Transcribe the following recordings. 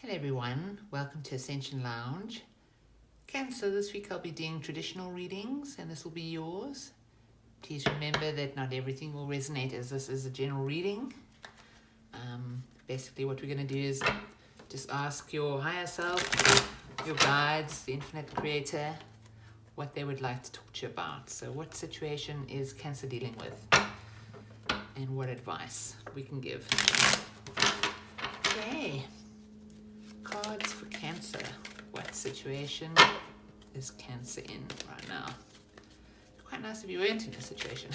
Hello everyone, welcome to Ascension Lounge. Cancer, this week I'll be doing traditional readings and this will be yours. Please remember that not everything will resonate as this is a general reading. Basically what we're going to do is just ask your higher self, your guides, the infinite creator, what they would like to talk to you about. So what situation is Cancer dealing with and what advice we can give. Okay. Cards for Cancer. What situation is Cancer in right now? Quite nice if you weren't in a situation.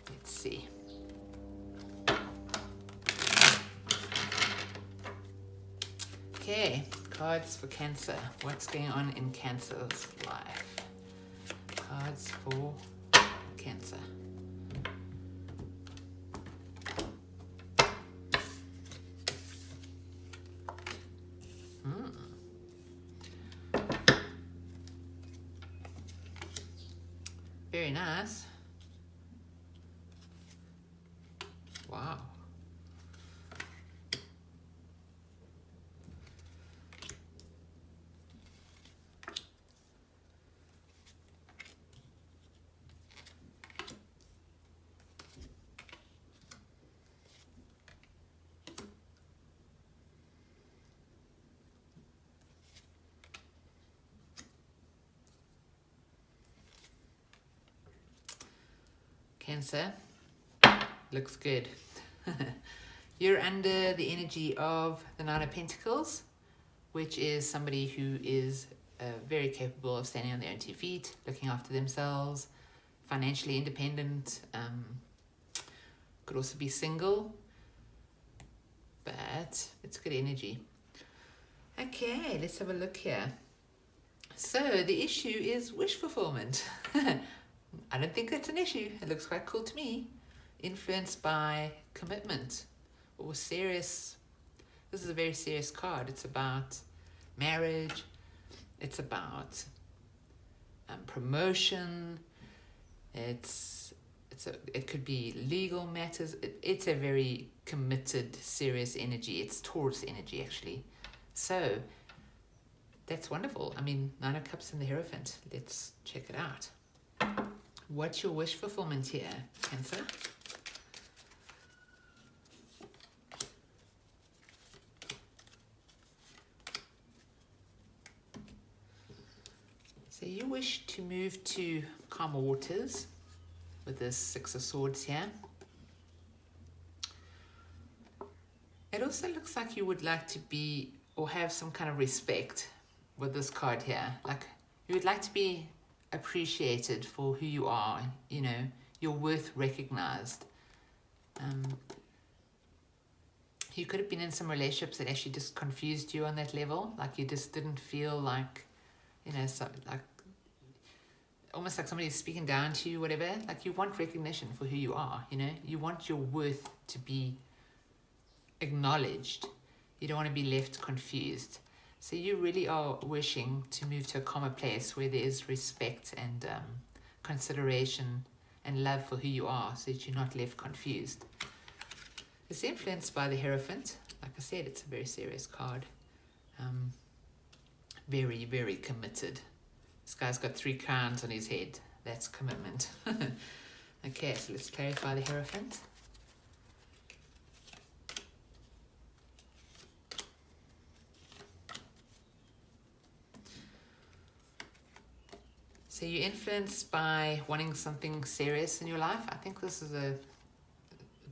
Let's see. Okay, cards for Cancer. What's going on in Cancer's life? Cards for Cancer. Very nice. Wow. Cancer, looks good. You're under the energy of the Nine of Pentacles, which is somebody who is very capable of standing on their own 2 feet, looking after themselves, financially independent, could also be single, but it's good energy. Okay, let's have a look here. So the issue is wish fulfillment. I don't think that's an issue. It looks quite cool to me. Influenced by commitment or serious. This is a very serious card. It's about marriage. It's about promotion. It could be legal matters. It's a very committed, serious energy. It's Taurus energy, actually. So that's wonderful. I mean, Nine of Cups and the Hierophant. Let's check it out. What's your wish fulfillment here, Cancer? So you wish to move to calmer waters with this Six of Swords here. It also looks like you would like to be or have some kind of respect with this card here. Like you would like to be appreciated for who you are, you know, your worth recognized. You could have been in some relationships that actually just confused you on that level, like you just didn't feel like, you know, so, like almost like somebody's speaking down to you, whatever. Like you want recognition for who you are, you know, you want your worth to be acknowledged. You don't want to be left confused. So you really are wishing to move to a calmer place where there is respect and consideration and love for who you are, so that you're not left confused. It's influenced by the Hierophant. Like I said, it's a very serious card. Very, very committed. This guy's got 3 crowns on his head. That's commitment. Okay, so let's clarify the Hierophant. So you're influenced by wanting something serious in your life. I think this is a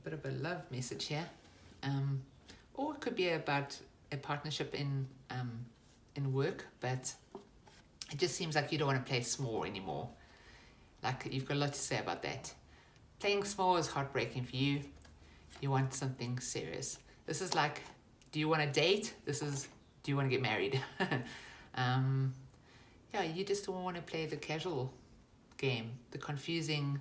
bit of a love message here. Or it could be about a partnership in work, but it just seems like you don't want to play small anymore. Like you've got a lot to say about that. Playing small is heartbreaking for you. You want something serious. This is like, do you want to date? This is, do you want to get married? Yeah, you just don't want to play the casual game, the confusing,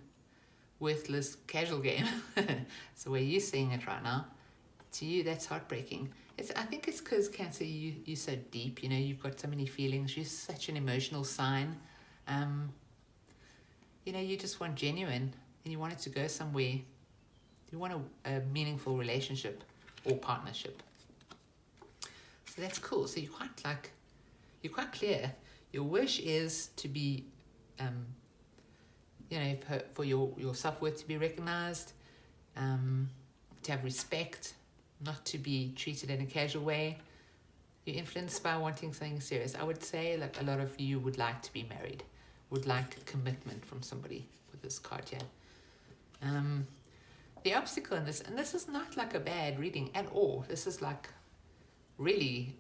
worthless casual game. It's the way you're seeing it right now. To you, that's heartbreaking. I think it's because Cancer, you're so deep, you know, you've got so many feelings. You're such an emotional sign. You know, you just want genuine and you want it to go somewhere. You want a meaningful relationship or partnership. So that's cool. So you're quite clear. Your wish is to be, for your self-worth to be recognized, to have respect, not to be treated in a casual way. You're influenced by wanting something serious. I would say like a lot of you would like to be married, would like commitment from somebody with this card here. The obstacle in this, and this is not like a bad reading at all. This is like, really,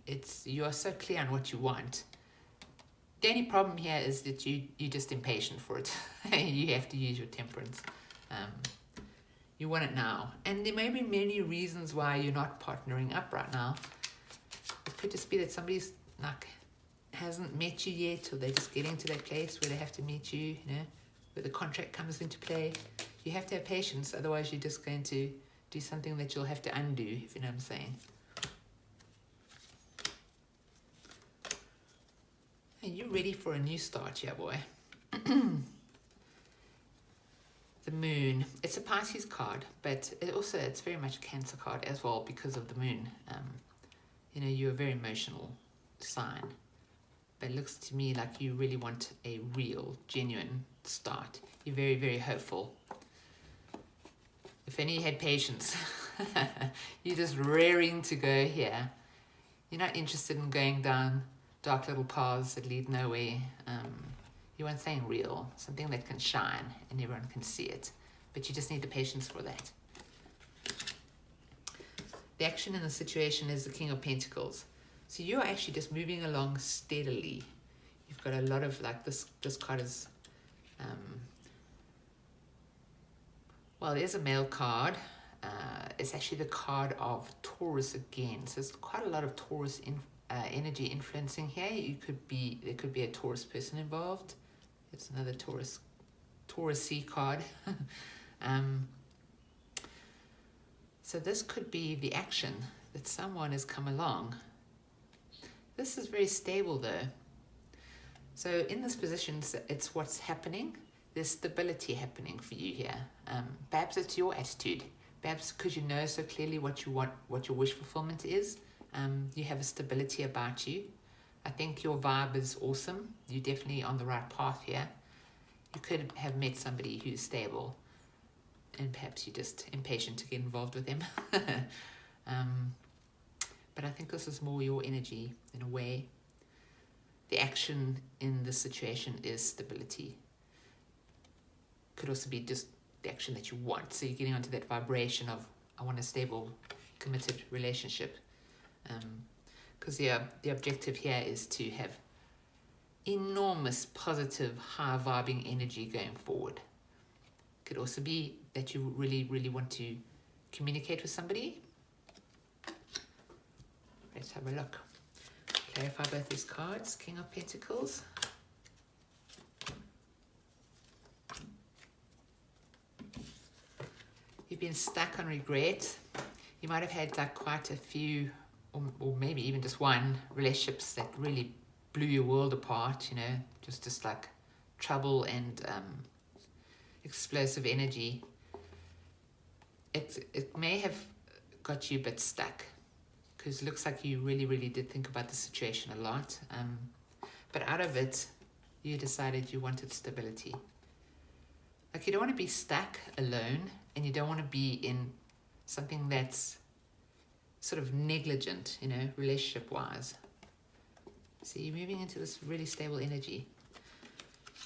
you are so clear on what you want. The only problem here is that you're just impatient for it. You have to use your temperance. You want it now. And there may be many reasons why you're not partnering up right now. It could just be that somebody's like hasn't met you yet, or they're just getting to that place where they have to meet you, where the contract comes into play. You have to have patience, otherwise you're just going to do something that you'll have to undo, if you know what I'm saying. And you're ready for a new start, yeah, boy. The moon. It's a Pisces card, but it's very much a Cancer card as well because of the moon. You're a very emotional sign. But it looks to me like you really want a real, genuine start. You're very, very hopeful. If only you had patience. You're just raring to go here. You're not interested in going down dark little paths that lead nowhere. You want something real, something that can shine and everyone can see it. But you just need the patience for that. The action in the situation is the King of Pentacles. So you're actually just moving along steadily. You've got a lot of this card is, there's a male card. It's actually the card of Taurus again. So there's quite a lot of Taurus energy influencing here. There could be a Taurus person involved. It's another Taurus-y card. So this could be the action that someone has come along. This is very stable though. So in this position, it's what's happening. There's stability happening for you here. Perhaps it's your attitude. Perhaps because you know so clearly what you want, what your wish fulfillment is. You have a stability about you. I think your vibe is awesome. You're definitely on the right path here. You could have met somebody who's stable, and perhaps you're just impatient to get involved with them. But I think this is more your energy in a way. The action in this situation is stability. Could also be just the action that you want. So you're getting onto that vibration of, I want a stable, committed relationship. Because the objective here is to have enormous positive high vibing energy going forward. Could also be that you really, really want to communicate with somebody. Let's have a look. Clarify both these cards. King of Pentacles. You've been stuck on regret. You might have had quite a few, or maybe even just one, relationships that really blew your world apart, just like trouble and explosive energy. It may have got you a bit stuck, because it looks like you really, really did think about the situation a lot. But out of it, you decided you wanted stability. Like, you don't want to be stuck alone, and you don't want to be in something that's sort of negligent, relationship-wise. So you're moving into this really stable energy.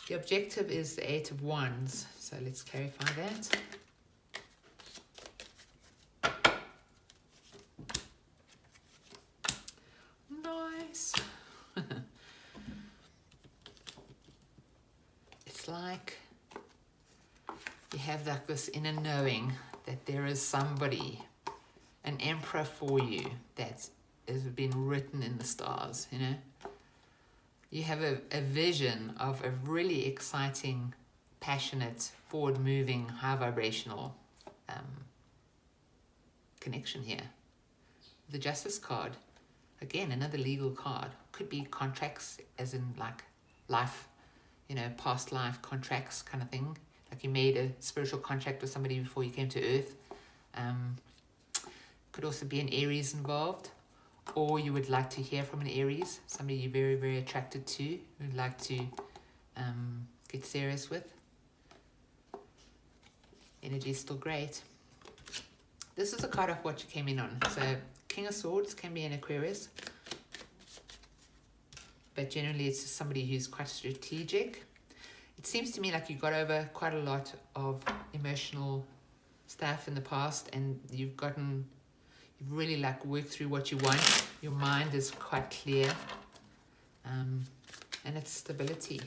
The objective is the 8 of Wands. So let's clarify that. Nice. It's like you have this inner knowing that there is somebody, an emperor for you, that has been written in the stars, You have a vision of a really exciting, passionate, forward-moving, high-vibrational connection here. The Justice card, again, another legal card. Could be contracts, as in life, past life contracts kind of thing. Like you made a spiritual contract with somebody before you came to Earth. Could also be an Aries involved. or you would like to hear from an Aries, somebody you're very, very attracted to, who'd like to get serious with. Energy is still great. This is a card of what you came in on. So King of Swords can be an Aquarius, but generally it's somebody who's quite strategic. It seems to me like you got over quite a lot of emotional stuff in the past, and you've really like worked through what you want. Your mind is quite clear, and it's stability,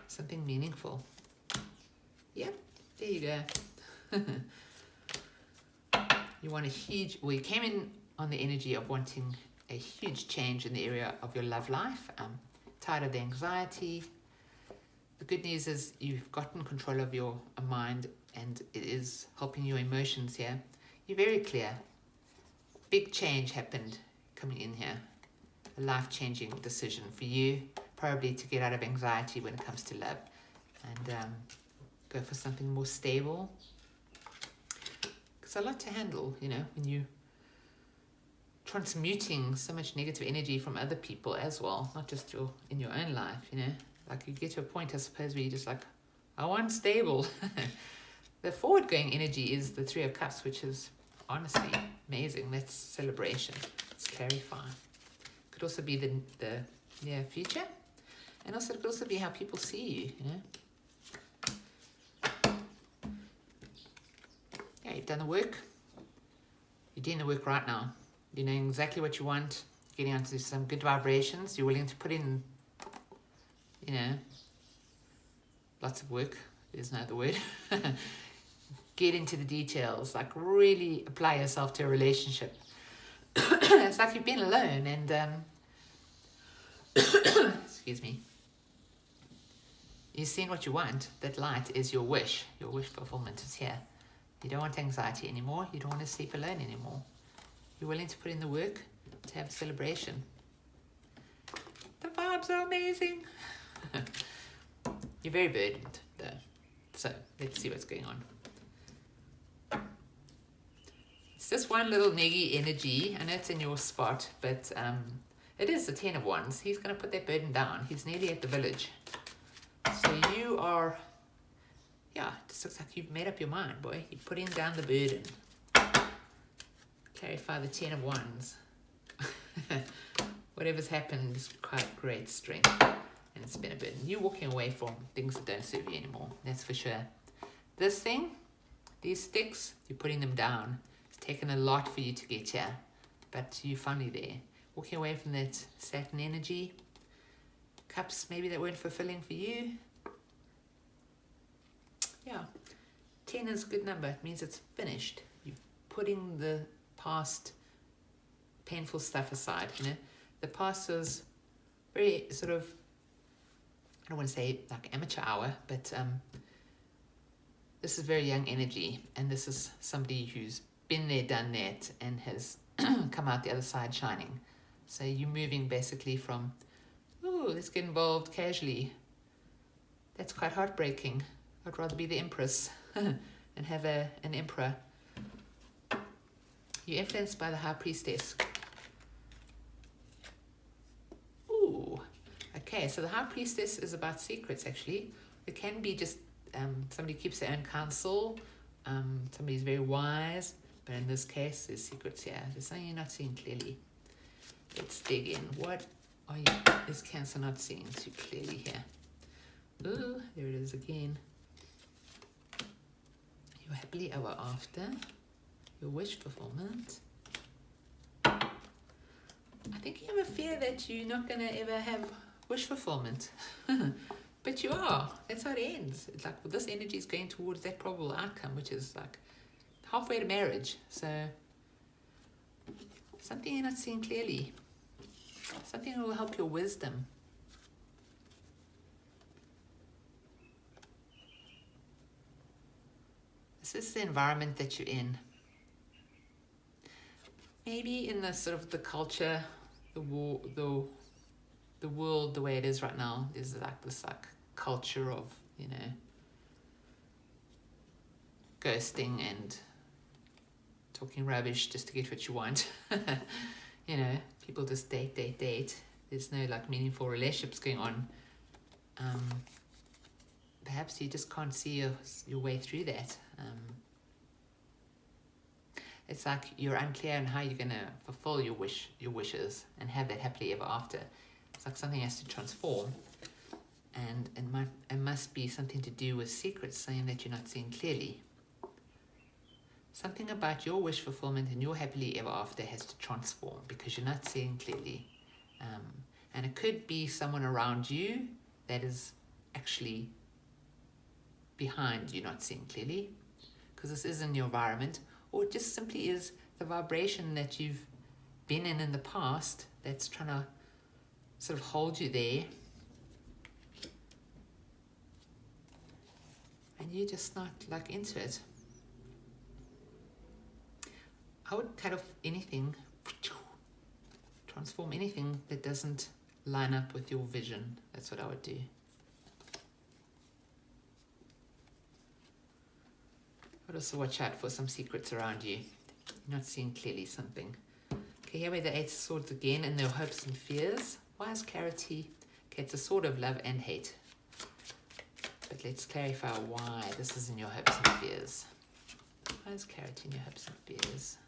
something meaningful. Yep, there you go. You want a huge, well, you came in on the energy of wanting a huge change in the area of your love life, tired of the anxiety. The good news is you've gotten control of your mind, and it is helping your emotions here. You're very clear. Big change happened coming in here. A life-changing decision for you, probably to get out of anxiety when it comes to love and go for something more stable. It's a lot to handle, you know, when you transmuting so much negative energy from other people as well, not just in your own life, you know. Like you get to a point, I suppose, where you're just like, I want stable. The forward-going energy is the Three of Cups, which is honestly amazing. That's celebration. It's clarifying. Could also be the near future, and also it could also be how people see you, you know. Yeah, you've done the work. You're doing the work right now. You know exactly what you want. Getting onto some good vibrations. You're willing to put in, you know, lots of work. There's no other word. Get into the details. Like really apply yourself to a relationship. It's like you've been alone and excuse me. You've seen what you want. That light is your wish. Your wish fulfillment is here. You don't want anxiety anymore. You don't want to sleep alone anymore. You're willing to put in the work to have a celebration. The vibes are amazing. You're very burdened though. So let's see what's going on. It's just one little neggy energy. I know it's in your spot, but it is the 10 of Wands. He's going to put that burden down. He's nearly at the village. So you are, yeah, it just looks like you've made up your mind, boy. You're putting down the burden. Clarify the 10 of Wands. Whatever's happened is quite great strength. And it's been a burden. You're walking away from things that don't serve you anymore. That's for sure. This thing, these sticks, you're putting them down. It's taken a lot for you to get here. But you're finally there. Walking away from that Saturn energy. Cups maybe that weren't fulfilling for you. Yeah. 10 is a good number. It means it's finished. You're putting the past painful stuff aside, you know. The past was very sort of, I don't want to say like amateur hour, but this is very young energy, and this is somebody who's been there, done that, and has come out the other side shining. So you're moving basically from, ooh, let's get involved casually. That's quite heartbreaking. I'd rather be the Empress and have an Emperor. You're influenced by the High Priestess. Ooh. Okay, so the High Priestess is about secrets, actually. It can be just somebody keeps their own counsel. Somebody's very wise. But in this case, there's secrets here. There's something you're not seeing clearly. Let's dig in. What is Cancer not seeing too clearly here? Ooh, there it is again. You're happily ever after. Your wish fulfillment. I think you have a fear that you're not going to ever have wish fulfillment. But you are. That's how it ends. It's like, well, this energy is going towards that probable outcome, which is like halfway to marriage. So something you're not seeing clearly. Something that will help your wisdom. This is the environment that you're in. Maybe in the sort of the culture, the world, the way it is right now, is like this like culture of, you know, ghosting and talking rubbish just to get what you want. you know, people just date. There's no like meaningful relationships going on. Perhaps you just can't see your way through that. It's like you're unclear on how you're going to fulfill your wishes and have that happily ever after. It's like something has to transform, and it must be something to do with secrets saying that you're not seeing clearly. Something about your wish fulfillment and your happily ever after has to transform because you're not seeing clearly. And it could be someone around you that is actually behind you not seeing clearly, because this is in your environment, or it just simply is the vibration that you've been in the past that's trying to sort of hold you there, and you're just not like into it. I would cut off anything, transform anything that doesn't line up with your vision. That's what I would do. But also watch out for some secrets around you. You're not seeing clearly something. Okay, here we have the Eight of Swords again, and their hopes and fears. Why is clarity? Okay, it's a sword of love and hate. But let's clarify why this is in your hopes and fears. Why is clarity in your hopes and fears?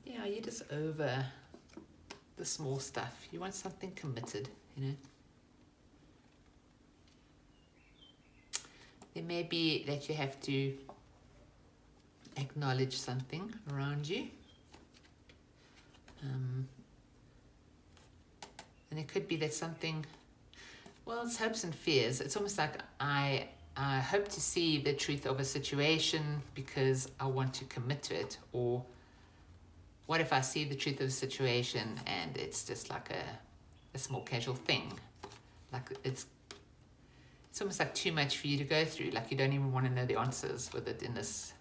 Yeah, you're just over the small stuff. You want something committed, you know. It may be that you have to acknowledge something around you. And it could be that something, well, it's hopes and fears. It's almost like I hope to see the truth of a situation because I want to commit to it. Or what if I see the truth of a situation and it's just like a small casual thing? Like it's almost like too much for you to go through. Like you don't even want to know the answers with it in this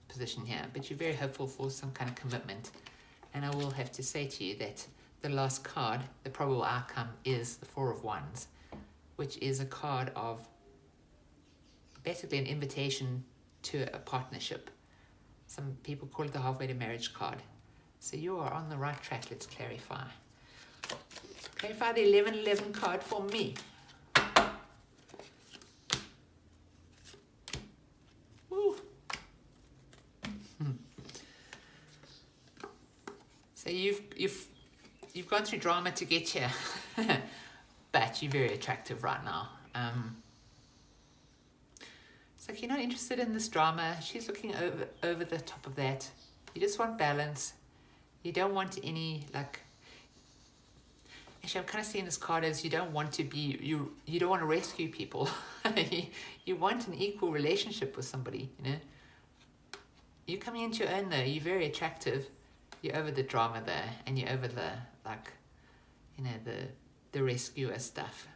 position here. But you're very hopeful for some kind of commitment. And I will have to say to you that the last card, the probable outcome, is the Four of Wands, which is a card of basically an invitation to a partnership. Some people call it the halfway to marriage card. So you are on the right track. Let's clarify. Clarify the 1111 card for me. Woo. So you've gone through drama to get here, but you're very attractive right now. It's like you're not interested in this drama. She's looking over the top of that. You just want balance. You don't want any, like, actually I'm kind of seeing this card as you don't want to be, you don't want to rescue people. You want an equal relationship with somebody, you know. You're coming into your own though. You're very attractive. You're over the drama there, and you're over the, like, you know, the rescuer stuff.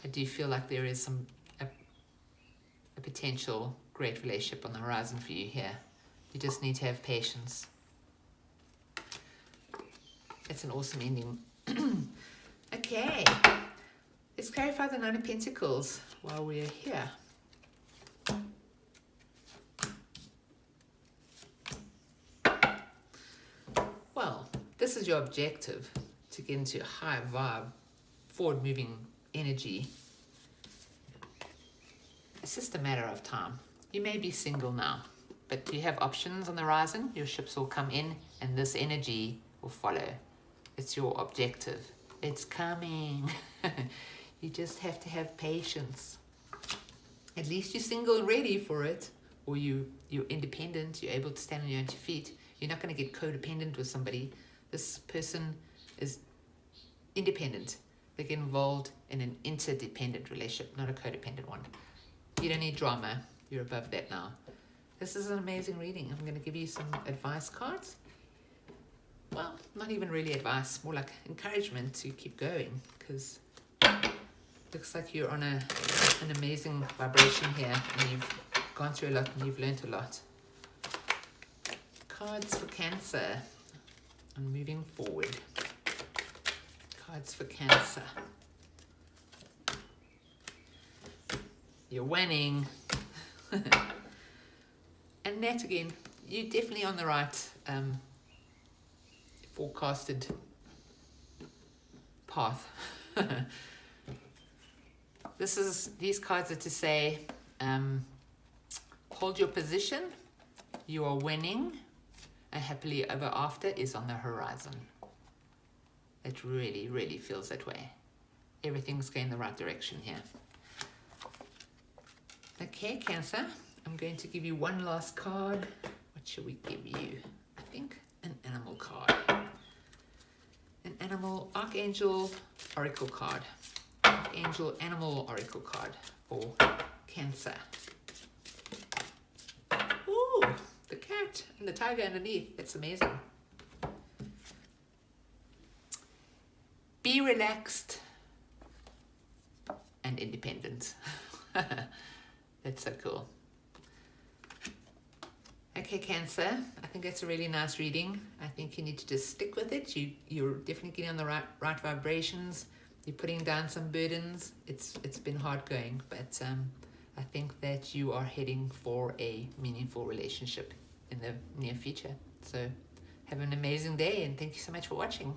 I do feel like there is a potential great relationship on the horizon for you here. You just need to have patience. It's an awesome ending. Okay, let's clarify the Nine of Pentacles while we're here. Well, this is your objective, to get into a high vibe, forward-moving energy. It's just a matter of time. You may be single now, but you have options on the horizon. Your ships will come in, and this energy will follow. It's your objective. It's coming. You just have to have patience. At least you're single and ready for it, or you're independent. You're able to stand on your own 2 feet. You're not going to get codependent with somebody. This person is independent. They get involved in an interdependent relationship, not a codependent one. You don't need drama. You're above that now. This is an amazing reading. I'm going to give you some advice cards. Well, not even really advice, more like encouragement to keep going, because it looks like you're on an amazing vibration here, and you've gone through a lot and you've learned a lot. Cards for Cancer and moving forward. Cards for Cancer. You're winning. And that again, you're definitely on the right forecasted path. These cards are to say, hold your position, you are winning, and happily ever after is on the horizon. It really, really feels that way. Everything's going the right direction here. Okay, Cancer, I'm going to give you one last card. What should we give you? I think an animal card. An animal Archangel Oracle card. Archangel Animal Oracle card for Cancer. Ooh, the cat and the tiger underneath. That's amazing. Be relaxed and independent. That's so cool. Okay, Cancer, I think that's a really nice reading. I think you need to just stick with it. You're definitely getting on the right vibrations. You're putting down some burdens. It's been hard going, but I think that you are heading for a meaningful relationship in the near future. So have an amazing day, and thank you so much for watching.